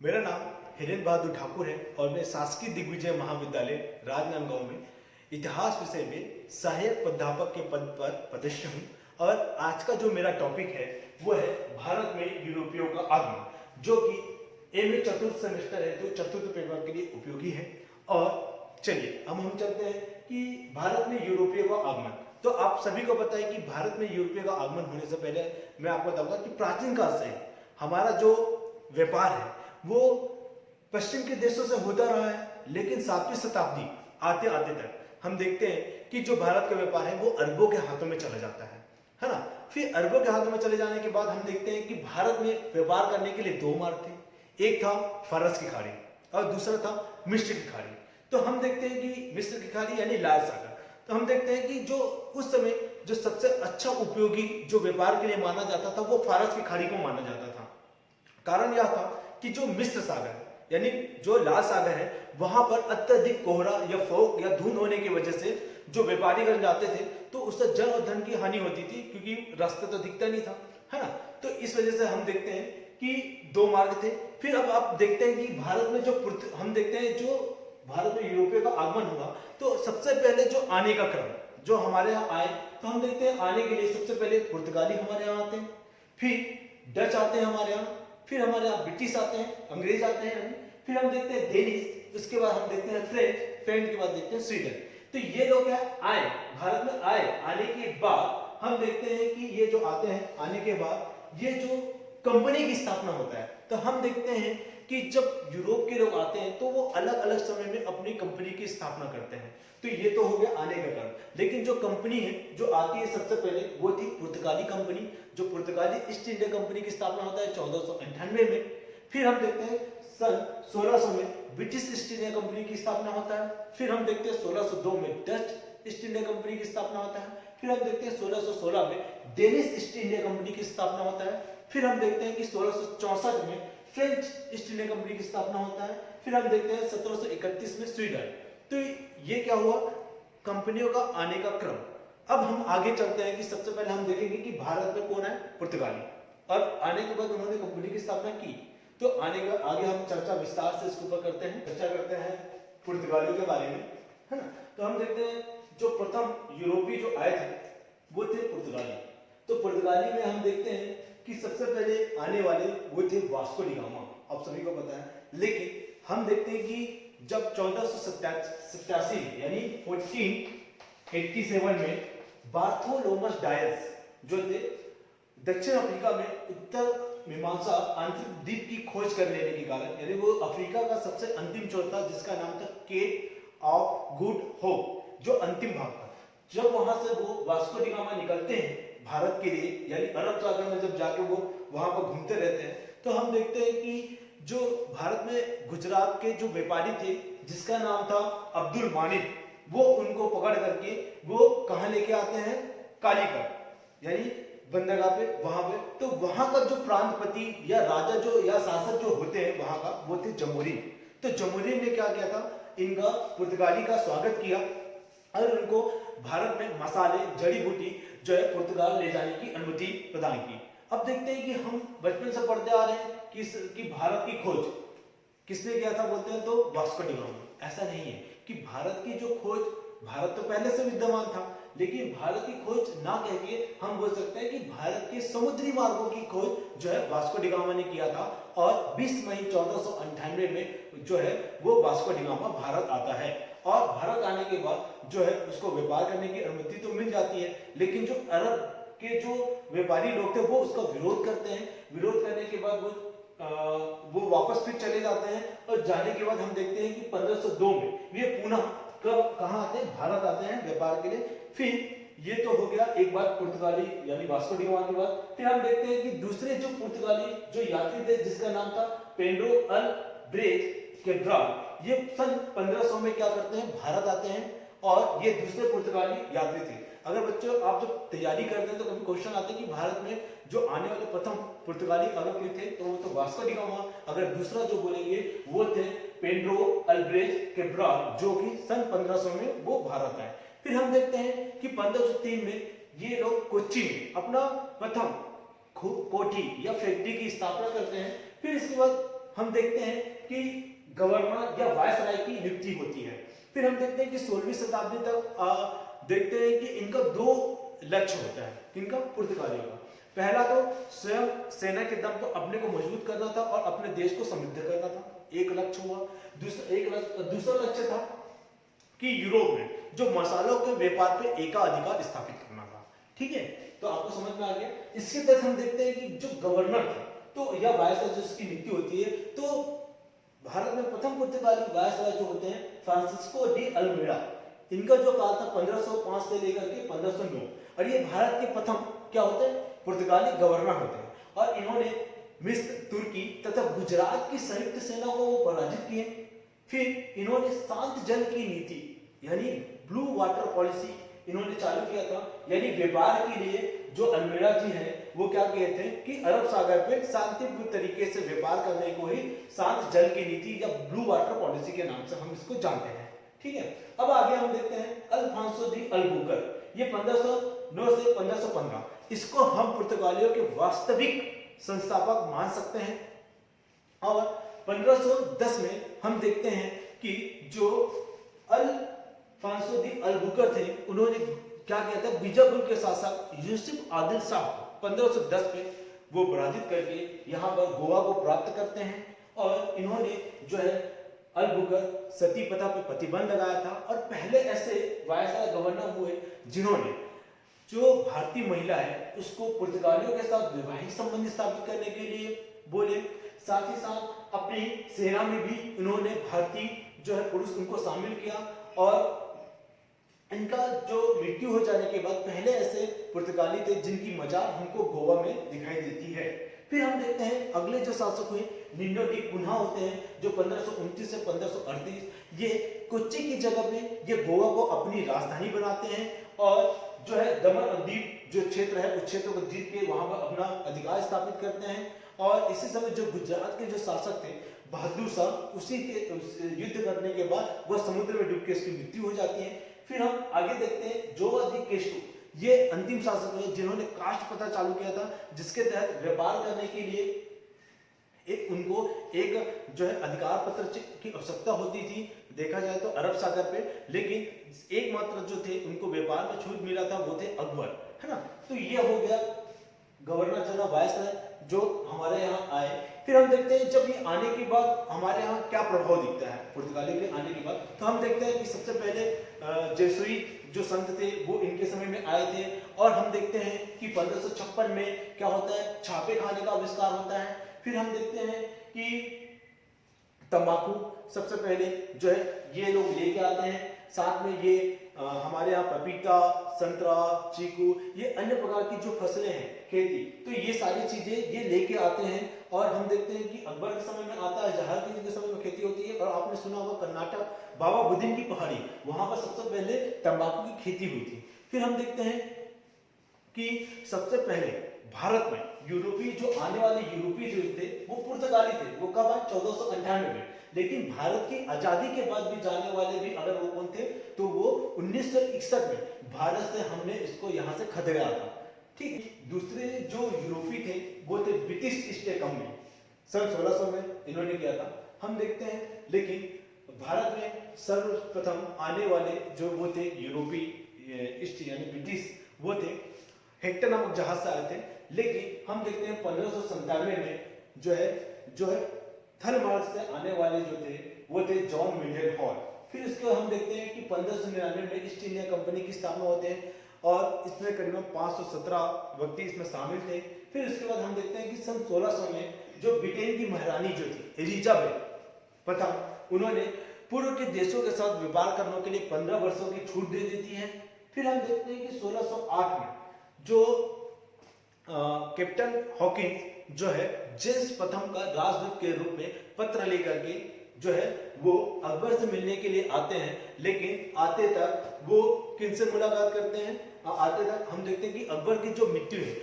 मेरा नाम हिरेन बहादुर ठाकुर है और मैं शासकीय दिग्विजय महाविद्यालय राजनांदगांव में इतिहास विषय में सहायक प्राध्यापक के पद पर पदस्थ हूँ। और आज का जो मेरा टॉपिक है वो है भारत में यूरोपियों का आगमन, जो कि एमए चतुर्थ सेमेस्टर है, जो चतुर्थ पेपर के लिए उपयोगी है। और चलिए अब हम चलते हैं कि भारत में यूरोपियों का आगमन। तो आप सभी को पता है कि भारत में यूरोपियों का आगमन होने से पहले मैं आपको बताऊंगा कि प्राचीन काल से हमारा जो व्यापार है वो पश्चिम के देशों से होता रहा है, लेकिन 7वीं शताब्दी आते आते तक हम देखते हैं कि जो भारत का व्यापार है वो अरबों के हाथों में चला जाता है ना। फिर अरबों के हाथों में चले जाने के बाद हम देखते हैं कि भारत में व्यापार करने के लिए दो मार्ग थे, एक था फारस की खाड़ी और दूसरा था मिस्र की खाड़ी। तो हम देखते हैं कि मिस्र की खाड़ी यानी लाल सागर, तो हम देखते हैं कि जो उस समय जो सबसे अच्छा उपयोगी जो व्यापार के लिए माना जाता था वो फारस की खाड़ी को माना जाता था। कारण यह था कि जो मिस्र सागर यानी जो लाल सागर है वहां पर अत्यधिक कोहरा या फॉग या धुंध होने की वजह से जो व्यापारीगण जाते थे तो उससे जन और धन की हानि होती थी, क्योंकि रास्ता तो दिखता नहीं था, है ना। तो इस वजह से हम देखते हैं कि दो मार्ग थे। फिर अब आप देखते हैं कि भारत में जो हम देखते हैं जो भारत में यूरोपियों का आगमन हुआ, तो सबसे पहले जो आने का क्रम जो हमारे यहाँ आए, तो हम देखते हैं आने के लिए सबसे पहले पुर्तगाली हमारे यहाँ आते हैं, फिर डच आते हैं हमारे यहाँ, फिर हमारे यहाँ ब्रिटिश आते हैं, अंग्रेज आते हैं, फिर हम देखते हैं डेनिश, उसके बाद हम देखते हैं फ्रेंच के बाद देखते हैं स्वीडन। तो ये लोग क्या आए, भारत में आए, आने के बाद हम देखते हैं कि ये जो आते हैं आने के बाद ये जो कंपनी की स्थापना होता है, तो हम देखते हैं कि जब यूरोप के लोग आते हैं तो वो अलग अलग समय में अपनी कंपनी की स्थापना करते हैं। तो ये तो हो गया आने का कारण, लेकिन जो कंपनी है जो आती है सबसे पहले वो थी पुर्तगाली कंपनी, जो पुर्तगाली ईस्ट इंडिया कंपनी की स्थापना होता है 1498 में। फिर हम देखते हैं सन 1600 में ब्रिटिश ईस्ट इंडिया कंपनी की स्थापना होता है। फिर हम देखते हैं 1602 में डच ईस्ट इंडिया कंपनी की स्थापना होता है। फिर हम देखते हैं 1616 में डेनिश ईस्ट इंडिया कंपनी की स्थापना होता है। फिर हम देखते हैं कि 1664 में फ्रेंच ईस्ट इंडिया कंपनी की स्थापना होता है। फिर हम देखते हैं 1731 में स्वीडन। तो ये क्या हुआ, कंपनियों का आने का क्रम। अब हम आगे चलते हैं कि सबसे पहले हम देखेंगे कि भारत में कौन है, पुर्तगाली, और आने के बाद उन्होंने कंपनी की स्थापना की। तो आने के आगे हम चर्चा विस्तार से इसके ऊपर करते हैं, चर्चा करते हैं पुर्तगालियों के बारे में, है ना। तो हम देखते हैं जो प्रथम यूरोपीय जो आए थे वो थे पुर्तगाली। तो पुर्तगाली में हम देखते हैं कि सबसे पहले आने वाले वो थे वास्को डी गामा, आप सभी को पता है। लेकिन हम देखते हैं कि जब 1487 यानी 1487 में बार्थोलोमस डायस जो थे दक्षिण अफ्रीका में उत्तर मीमांसा आंतरिक द्वीप की खोज कर लेने के कारण, यानी वो अफ्रीका का सबसे अंतिम छोर था जिसका नाम था केप ऑफ गुड होप, जो अंतिम भाग था। जब वहां से वो वास्को डी गामा निकलते हैं भारत के लिए, यानी अरब सागर में जब जाके वो वहां पर घूमते रहते हैं, तो हम देखते हैं कि जो भारत में गुजरात के जो व्यापारी थे जिसका नाम था अब्दुल मानिक, वो उनको पकड़ करके वो कहां लेके आते हैं, कालीकट यानी बंदरगाह पे, वहां पे। तो वहां का जो प्रांतपति या राजा जो या शासक जो होते हैं वहां का, वो थे जमोरिन। तो जमोरिन ने क्या किया था, इनका पुर्तगाली का स्वागत किया और उनको भारत में मसाले जड़ी बूटी जो है पुर्तगाल ले जाने की अनुमति प्रदान की। अब देखते हैं कि हम बचपन से पढ़ते आ रहे हैं कि भारत की खोज किसने किया था, बोलते हैं तो वास्को डी गामा। ऐसा नहीं है कि भारत की जो खोज, भारत तो पहले से विद्यमान था, लेकिन भारत की खोज ना कह के हम बोल सकते हैं कि भारत के समुद्री मार्गों की खोज जो है वास्को डी गामा ने किया था। और 20 मई 1498 में जो है वो वास्को डी गामा भारत आता है। और भारत आने के बाद जो है उसको व्यापार करने की अनुमति तो मिल जाती है, लेकिन जो अरब के जो व्यापारी लोग थे वो उसका विरोध करते हैं। विरोध करने के बाद वो वापस फिर चले जाते हैं। और जाने के बाद हम देखते हैं कि 1502 में ये पुनः कब कहां आते हैं, भारत आते हैं व्यापार के लिए। फिर ये तो हो गया एक बार पुर्तगाली यानी वास्को डी गामा के बाद। फिर हम देखते हैं कि दूसरे जो पुर्तगाली जो यात्री थे जिसका नाम था पेड्रो अल्ब्रेज कैब्राल, ये सन 1500 में क्या करते हैं, भारत आते हैं। और ये दूसरे पुर्तगाली यात्री थे। अगर बच्चों आप जब तैयारी करते हैं तो कभी क्वेश्चन आते हैं कि भारत में जो आने वाले प्रथम पुर्तगाली अगर कोई थे तो वो तो वास्को डी गामा, अगर दूसरा जो बोलेंगे वो थे पेड्रो अल्ब्रेज कैब्राल, जो कि सन 1500 में वो भारत आए। फिर हम देखते हैं कि 1503 में ये लोग कोच्चि में अपना प्रथम कोठी या फैक्ट्री की स्थापना करते हैं। फिर इसके बाद हम देखते हैं कि गवर्नर या वायसराय की नियुक्ति होती है। फिर हम देखते हैं कि 16वीं शताब्दी तक देखते हैं कि इनका दो लक्ष्य होता है, इनका पुर्तगालियों का। पहला तो स्वयं सेना के दम पर अपने को मजबूत करना था और अपने देश को समृद्ध करना था, एक लक्ष्य हुआ। दूसरा लक्ष्य था कि यूरोप में जो मसालों के व्यापार पे एकाधिकार स्थापित करना था। ठीक है, तो आपको समझ में आ गया। इसके तहत हम देखते हैं कि जो गवर्नर था तो या वायसराय जिसकी नियुक्ति होती है, तो भारत में प्रथम पुर्तगाली वायसराय जो होते हैं फ्रांसिस्को डी अल्मेडा, इनका जो काल था 1505 से लेकर के 1509, और ये भारत के प्रथम क्या होते हैं, पुर्तगाली गवर्नर होते हैं। और इन्होंने मिस्र, तुर्की तथा गुजरात की संयुक्त सेना को वो पराजित किए। फिर इन्होंने शांत जल की नीति यानी ब्लू वाटर पॉलिसी इन्होंने चालू किया था, यानी व्यापार के लिए जो अल्मेडा जी हैं वो क्या कहते थे कि अरब सागर पे शांतिपूर्ण तरीके से व्यापार करने को ही शांत जल की नीति या ब्लू वाटर पॉलिसी के नाम से हम इसको जानते हैं। ठीक है, अब आगे हम देखते हैं अल्फांसो दी अल्बुकर, ये 1509 से 1515, इसको हम पुर्तगालियों के वास्तविक संस्थापक मान सकते हैं। और 1510 में हम देखते हैं कि जो अल्फांसो दी अल्बुकर थे उन्होंने क्या किया था, बीजापुर के शासक यूसुफ आदिल शाह 1510 में वो पराजित करके यहाँ पर गोवा को प्राप्त करते हैं। और इन्होंने जो है अल्बुकर सती प्रथा पे प्रतिबंध लगाया था, और पहले ऐसे वायसराय गवर्नर हुए जिन्होंने जो भारतीय महिला है उसको पुर्तगालियों के साथ वैवाहिक संबंध स्थापित करने के लिए बोले। साथ ही साथ अपनी सेना में भी इन्होंने भारतीय जो है पुरुष उनको शामिल किया। और इनका जो मृत्यु हो जाने के बाद पहले ऐसे पुर्तगाली थे जिनकी मजार हमको गोवा में दिखाई देती है। फिर हम देखते हैं अगले जो शासक हुए निन्नो डी कुन्हा होते हैं, जो 1529 से 1538, ये कोच्चि की जगह पे ये गोवा को अपनी राजधानी बनाते हैं और जो है दमन और दीप जो क्षेत्र है उस क्षेत्र को जीत के वहां पर अपना अधिकार स्थापित करते हैं। और इसी समय जो गुजरात के जो शासक थे बहादुर शाह, उसी के युद्ध करने के बाद वह समुद्र में डूब के इसकी मृत्यु हो जाती है। फिर हम आगे देखते हैं जोवा दी केस्टो, ये अंतिम शासक हैं जिन्होंने कास्ट प्रथा चालू किया था, जिसके तहत व्यापार करने के लिए उनको एक जो है अधिकार पत्र की आवश्यकता होती थी, देखा जाए तो अरब सागर पे, लेकिन एकमात्र जो थे उनको व्यापार में छूट मिला था वो थे अकबर, है ना। तो ये हो गया गवर्नर जनरल वायसराय जो हमारे यहाँ आए। फिर हम देखते हैं जब ये आने के बाद हमारे यहाँ क्या प्रभाव दिखता है पुर्तगाली के आने के बाद, तो हम देखते हैं कि सबसे पहले जेसुइट जो संत थे वो इनके समय में आए थे। और हम देखते हैं कि 1556 में क्या होता है, छापे खाने का आविष्कार होता है। फिर हम देखते हैं कि तंबाकू सबसे पहले जो है ये लोग लेके आते हैं, साथ में ये हमारे यहाँ पपीता, संतरा, चीकू, ये अन्य प्रकार की जो फसलें हैं खेती, तो ये सारी चीजें ये लेके आते हैं। और हम देखते हैं कि अकबर के समय में आता है, जहांगीर के समय में खेती होती है। और आपने सुना होगा कर्नाटक बाबा बुदन की पहाड़ी, वहां पर सबसे पहले तंबाकू की खेती हुई थी। फिर हम देखते हैं कि सबसे पहले भारत में यूरोपीय जो आने वाले यूरोपीय जो थे वो पुर्तगाली थे, वो कब आए 1498 में। लेकिन भारत की आजादी के बाद भी जाने वाले भी अगर वो कौन थे तो वो 1961 में भारत से हमने इसको यहाँ से खदेड़ा था। ठीक, दूसरे जो यूरोपीय थे वो थे ब्रिटिश ईस्ट इंडिया कंपनी, सन 1600 में इन्होंने किया था, हम देखते हैं। लेकिन भारत में सर्वप्रथम आने वाले जो वो थे यूरोपीय ईस्ट यानी ब्रिटिश, वो थे हेक्टर नामक जहाज से आए थे। लेकिन हम देखते हैं 1597 में जो है थल मार्ग से आने वाले जो थे वो थे जॉन मिल्टन हॉल। फिर इसके हम देखते हैं कि 1599 में ईस्ट इंडिया कंपनी की स्थापना होते हैं और इसमें करीबन 517 व्यक्ति इसमें शामिल थे। फिर इसके बाद हम देखते हैं कि सन 1600 में जो ब्रिटेन की महारानी जो थी एलिजाबेथ प्रथम, उन्होंने पूर्व के देशों के साथ व्यापार करने के लिए 15 वर्षों की छूट दे देती है। फिर हम देखते हैं कि 1608 में जो कैप्टन हॉकिंस जो है जेम्स प्रथम का राजदूत के रूप में पत्र लेकर के जो है वो अकबर से मिलने के लिए आते हैं। लेकिन आते तक वो किनसे मुलाकात करते हैं, आते तक हम देखते हैं कि अकबर की जो मृत्यु है,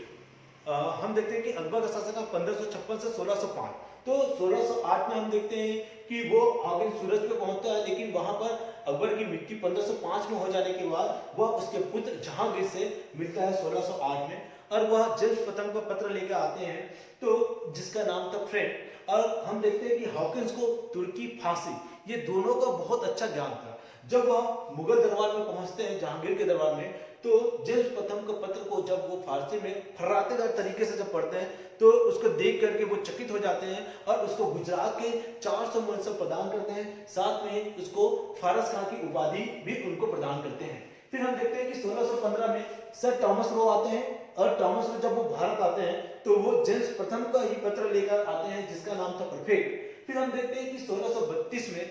हम देखते हैं कि अकबर का शासनकाल 1556 से 1605, तो 1608 में हम देखते हैं कि वो हॉकिंस सूरज पे पहुंचता है। लेकिन वहां पर अकबर की मृत्यु 1505 में हो जाने के बाद वह उसके पुत्र जहांगीर से मिलता है 1608 में, और वह जेम्स प्रथम को पत्र लेकर आते हैं तो जिसका नाम था फ्रेंड। और हम देखते हैं कि हॉकिंस को तुर्की फांसी, ये दोनों का बहुत अच्छा ज्ञान था। जब वह मुगल दरबार में पहुंचते हैं, जहांगीर के दरबार में, तो जेम्स प्रथम के पत्र को जब वो फारसी में फर्रातेदार तरीके से जब पढ़ते हैं तो उसको देख करके वो चकित हो जाते हैं और उसको गुजरात के 400 मनसब प्रदान करते हैं, साथ में उसको फारस खां की उपाधि भी उनको प्रदान करते हैं। फिर हम देखते हैं कि 1615 में सर टॉमस रो आते हैं और टॉमस रो जब वो भारत आते हैं तो वो जेम्स प्रथम का ही पत्र लेकर आते हैं जिसका नाम था परफेक्ट। फिर हम देखते हैं कि 1632 में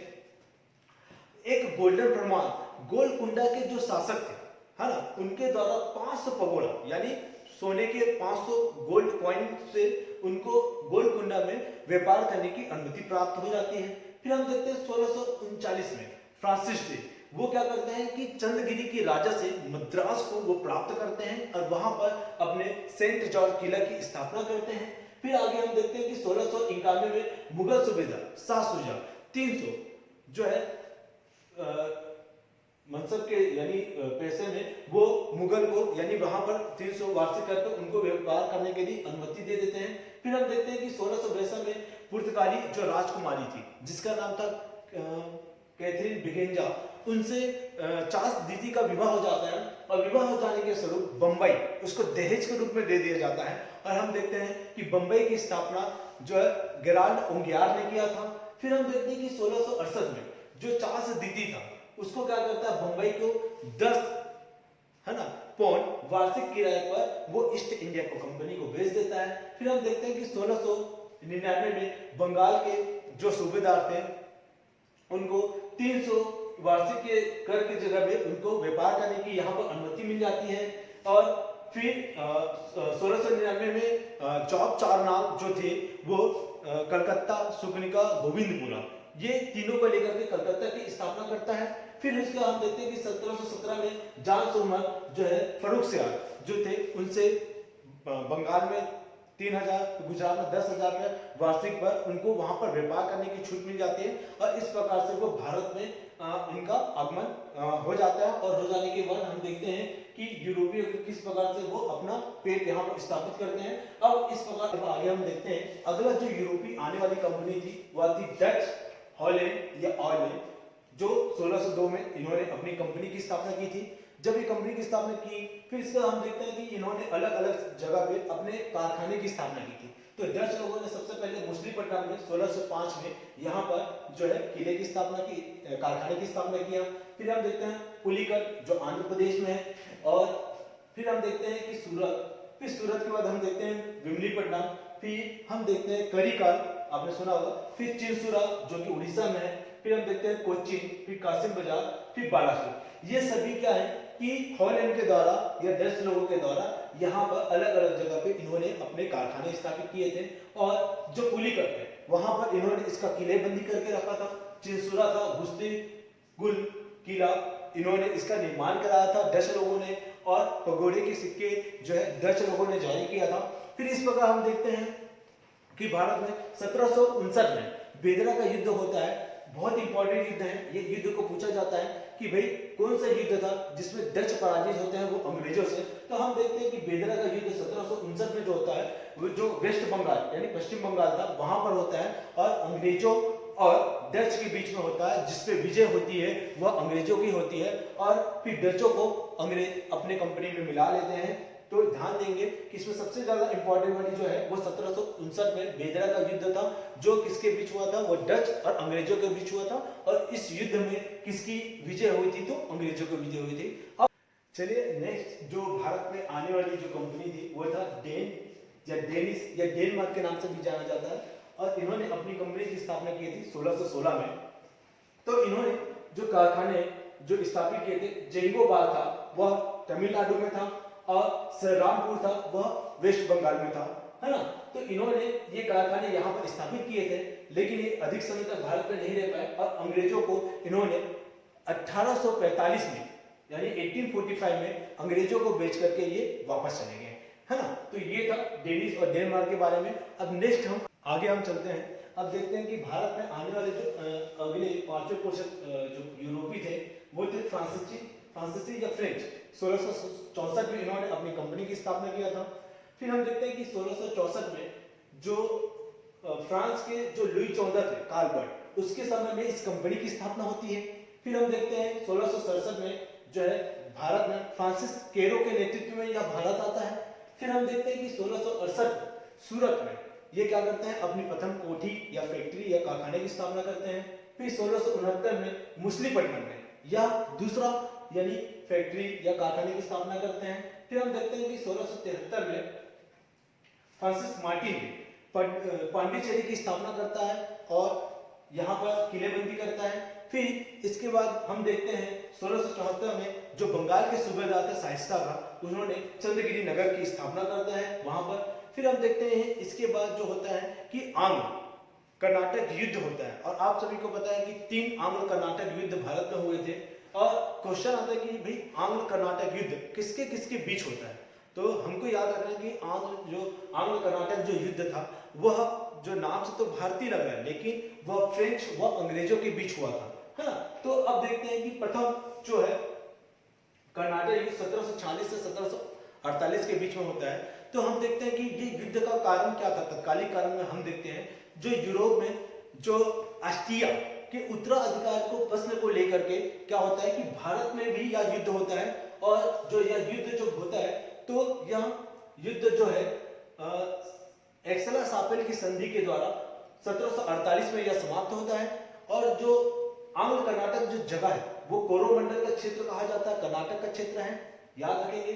एक गोल्डन प्रमाण, गोलकुंडा के जो शासक थे, है ना, उनके द्वारा 500 पगोड़ा यानी सोने के 500 गोल्ड कॉइन से उनको गोलकुंडा में व्यापार करने की अनुमति प्राप्त हो जाती है। फिर हम देखते हैं 1639 में फ्रांसिस डे, वो क्या करते हैं कि चंद्रगिरी के राजा से मद्रास को वो प्राप्त करते हैं और वहां पर अपने सेंट जॉर्ज किला की स्थापना करते हैं। फिर आगे हम देखते हैं कि 1691 में मुगल सूबेदार शाह शुजा 300 जो है मनसब के यानी पैसे में वो मुगल को यानी वहां पर 300 वार्षिक कर पर उनको व्यापार करने के लिए अनुमति दे देते हैं। फिर हम देखते हैं कि 1662 में पुर्तगाली जो राजकुमारी थी जिसका नाम था कैथरीन बिगेंजा, उनसे चार्ल्स दीदी का विवाह हो जाता है और विवाह हो जाने के स्वरूप बंबई उसको दहेज के रूप में दे दिया जाता है। और हम देखते हैं कि बंबई की स्थापना जो है गेराल्ड ओंगियार ने किया था। फिर हम देखते हैं कि 1668 में जो चार्ल्स दीदी था उसको क्या करता है, बंबई को 10 है ना पौंड वार्षिक किराए पर वो ईस्ट इंडिया को कंपनी को बेच देता है। फिर हम देखते हैं कि 1699 में बंगाल के जो सूबेदार थे उनको 300 वार्षिक के कर की जगह पे उनको व्यापार करने की यहाँ पर अनुमति मिल जाती है। और फिर 1699 में चौक चारनाल जो थे वो कलकत्ता, सुकनिका, गोविंदपुरा, ये तीनों को लेकर के कलकत्ता की स्थापना करता है। फिर उसके हम देखते हैं कि 1717 में जान सोमर जो है फरुख सियार जो थे उनसे बंगाल में 3000, गुजरात में 10,000 रुपए वार्षिक पर उनको वहां पर व्यापार करने की छूट मिल जाती है और इस प्रकार से वो भारत में इनका आगमन हो जाता है। और हो जाने के बाद हम देखते हैं कि यूरोपीय किस प्रकार से वो अपना पेट यहाँ पर स्थापित करते हैं। अब इस प्रकार आगे हम देखते हैं अगला जो यूरोपीय आने वाली कंपनी थी वह थी डच हॉलैंड या ऑयलैंड, जो 1602 में इन्होंने अपनी कंपनी की स्थापना की थी। जब ये कंपनी की स्थापना की फिर इसका हम देखते हैं कि इन्होंने अलग अलग जगह पे अपने कारखाने की स्थापना की थी। तो डच लोगों ने सबसे पहले मछलीपट्टनम में 1605 में यहाँ पर जो है किले की स्थापना की, कारखाने की स्थापना किया। फिर हम देखते हैं पुलिकट जो आंध्र प्रदेश में है। और फिर हम देखते हैं कि सूरत, फिर सूरत के बाद हम देखते हैं विमलीपट्टनम, फिर हम देखते हैं करिकाल, आपने सुना होगा, फिर चिंसुरा जो कि उड़ीसा में है, फिर हम देखते हैं कोच्चिन, फिर कासिम बाजार, फिर बालासुर। ये सभी क्या है कि हॉलैंड के द्वारा या डच लोगों के द्वारा यहाँ पर अलग अलग जगह पे इन्होंने अपने कारखाने स्थापित किए थे। और जो पुलिकट है वहां पर इन्होंने इसका किलेबंदी करके रखा था। चिंसुरा था गुस्ती गुल किला, इन्होंने इसका निर्माण कराया था डच लोगों ने, और पगोड़े के सिक्के जो है डच लोगों ने जारी किया था। फिर इस प्रकार हम देखते हैं कि भारत में 1759 में बेदरा का युद्ध होता है। बहुत इंपॉर्टेंट युद्ध है ये। युद्ध को पूछा जाता है कि भाई कौन सा युद्ध था जिसमें डच पराजित होते हैं वो अंग्रेजों से। तो हम देखते हैं कि बेदरा का युद्ध 1759 में जो होता है वो जो वेस्ट बंगाल यानी पश्चिम बंगाल था वहां पर होता है और अंग्रेजों और डच के बीच में होता है। जिसपे विजय होती है वह अंग्रेजों की होती है और फिर डचों को अंग्रेज अपने कंपनी में मिला लेते हैं। तो ध्यान देंगे कि इसमें सबसे ज्यादा इंपॉर्टेंट वाली जो है वो 1759 में बेदरा का युद्ध था, जो किसके बीच हुआ था, वो डच और अंग्रेजों के बीच हुआ था। और इस युद्ध में किसकी विजय हुई थी, तो अंग्रेजों की विजय हुई थी। अब चलिए नेक्स्ट जो भारत में आने वाली जो कंपनी थी वो था डेन या डेनिस या डेनमार्क के नाम से भी जाना जाता है। और इन्होंने अपनी कंपनी की स्थापना की थी 1616 में। तो इन्होंने जो कारखाने जो स्थापित किए थे, जेंगोबाल था वह तमिलनाडु में था और श्रीरामपुर था वह वेस्ट बंगाल में था, है ना। तो इन्होंने ये कारखाने यहाँ पर स्थापित किए थे, लेकिन ये अधिक समय तक भारत में नहीं रह पाए और अंग्रेजों को इन्होंने 1845 में यानी 1845 में अंग्रेजों को बेच करके ये वापस चले गए, है ना। तो ये था डेनिस और डेनमार्क के बारे में। अब नेक्स्ट हम आगे चलते हैं। अब देखते हैं कि भारत में आने वाले जो अगले 5% जो यूरोपी थे वो थे फ्रांसीसी या फ्रेंच। 1664 में इन्होंने अपनी कंपनी की स्थापना किया था। फिर हम देखते हैं कि 1664 में जो फ्रांस के जो लुई 14 थे कार्लबर्ट, उसके समय में इस कंपनी की स्थापना होती है। फिर हम देखते हैं 1667 में जो है भारत में फ्रांसिस केरो के नेतृत्व में यह भारत आता है। फिर हम देखते हैं कि 1668 सूरत में ये क्या करते हैं, अपनी प्रथम कोठी या फैक्ट्री या कारखाने की स्थापना करते हैं। फिर 1669 में मछलीपट्टनम में या दूसरा यानी फैक्ट्री या कारखाने की स्थापना करते हैं। फिर हम देखते हैं कि 1673 में फ्रांसिस मार्टिन पांडिचेरी की स्थापना करता है और यहाँ पर किलेबंदी करता है। फिर इसके बाद हम देखते हैं 1674 में जो बंगाल के सूबेदार थे शाइस्ता खां, उन्होंने चंद्रगिरी नगर की स्थापना करता है वहां पर। फिर हम देखते हैं इसके बाद जो होता है कि आंग्ल कर्नाटक युद्ध होता है, और आप सभी को पता है कि 3 आंग्ल कर्नाटक युद्ध भारत में हुए थे। और क्वेश्चन आता है कि भाई आंग्ल कर्नाटक युद्ध किसके किसके बीच होता है, तो हमको याद रखना है कि आंग्ल कर्नाटक जो युद्ध था वह जो नाम से तो भारतीय लग रहा है लेकिन वह फ्रेंच व अंग्रेजों के बीच हुआ था, है ना। तो अब देखते हैं कि प्रथम जो है कर्नाटक युद्ध 1746 से 1748 के बीच में होता है। तो हम देखते हैं कि ये युद्ध का कारण क्या था, तत्कालिक कारण में हम देखते हैं जो यूरोप में जो ऑस्ट्रिया के उत्तराधिकार को प्रश्न को लेकर के क्या होता है कि भारत में भी यह युद्ध होता है। और जो यह युद्ध जो होता है तो यह युद्ध जो है एक्सला-शापिल की संधि के द्वारा 1748 में यह समाप्त होता है। और जो आंग्ल कर्नाटक जो जगह है वो कोरोमंडल का क्षेत्र कहा जाता है, कर्नाटक का क्षेत्र है, याद रखेंगे,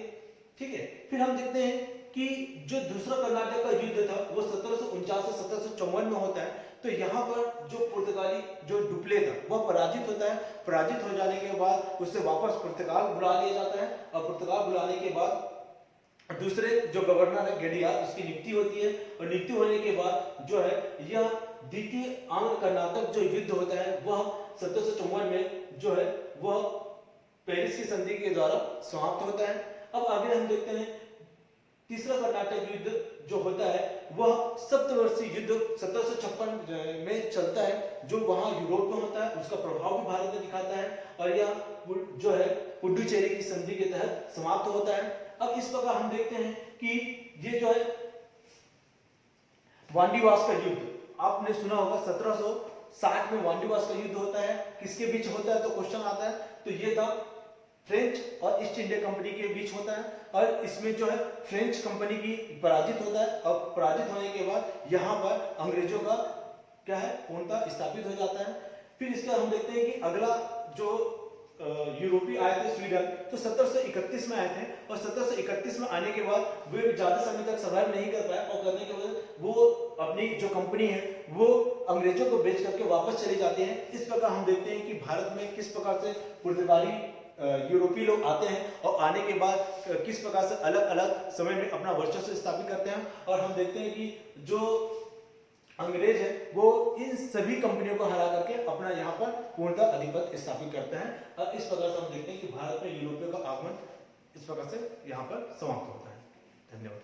ठीक है। फिर हम देखते हैं कि जो दूसरा कर्नाटक का युद्ध था वो 1749 से 1754 में होता है। तो यहाँ पर जो पुर्तगाली जो डुप्ले था वह पराजित होता है। पराजित हो जाने के बाद उसे वापस पुर्तगाल बुला लिया जाता है, और पुर्तगाल बुलाने के बाद दूसरे जो गवर्नर है गेडियार, उसकी नियुक्ति होती है। और नियुक्ति होने के बाद जो है यह द्वितीय आंग्ल कर्नाटक जो युद्ध होता है वह 1754 में जो है वह पेरिस की संधि के द्वारा समाप्त होता है। अब आगे हम देखते हैं तीसरा कर्नाटक युद्ध जो होता है वह सप्तवर्षीय युद्ध 1756 में चलता है, जो वहां यूरोप में होता है, उसका प्रभाव भी भारत में दिखाता है। और यह जो है पुडुचेरी की संधि के तहत समाप्त होता है। अब इस प्रकार हम देखते हैं कि ये जो है वांडीवास का युद्ध आपने सुना होगा, 1760 में वांडीवास का युद्ध होता है। किसके बीच होता है तो क्वेश्चन आता है, तो ये था फ्रेंच और ईस्ट इंडिया कंपनी के बीच होता है। और इसमें जो है फ्रेंच कंपनी की पराजित होता है, और पराजित होने के बाद यहाँ पर अंग्रेजों का क्या है पूर्णता स्थापित हो जाता है। फिर इसका हम देखते हैं कि अगला जो यूरोपीय आए थे स्वीडन, तो 1731 में आए थे, और 1731 में आने के बाद वे ज्यादा समय तक सर्वाइव नहीं कर पाए, और करने के बाद वो अपनी जो कंपनी है वो अंग्रेजों को बेच करके वापस चले जाते हैं। इस प्रकार हम देखते हैं कि भारत में किस प्रकार से पुर्तगाली यूरोपीय लोग आते हैं, और आने के बाद किस प्रकार से अलग अलग समय में अपना वर्चस्व स्थापित करते हैं। और हम देखते हैं कि जो अंग्रेज है वो इन सभी कंपनियों को हरा करके अपना यहाँ पर पूर्णतः अधिपत्य स्थापित करते हैं। और इस प्रकार से हम देखते हैं कि भारत में यूरोपियों का आगमन इस प्रकार से यहाँ पर समाप्त होता है। धन्यवाद।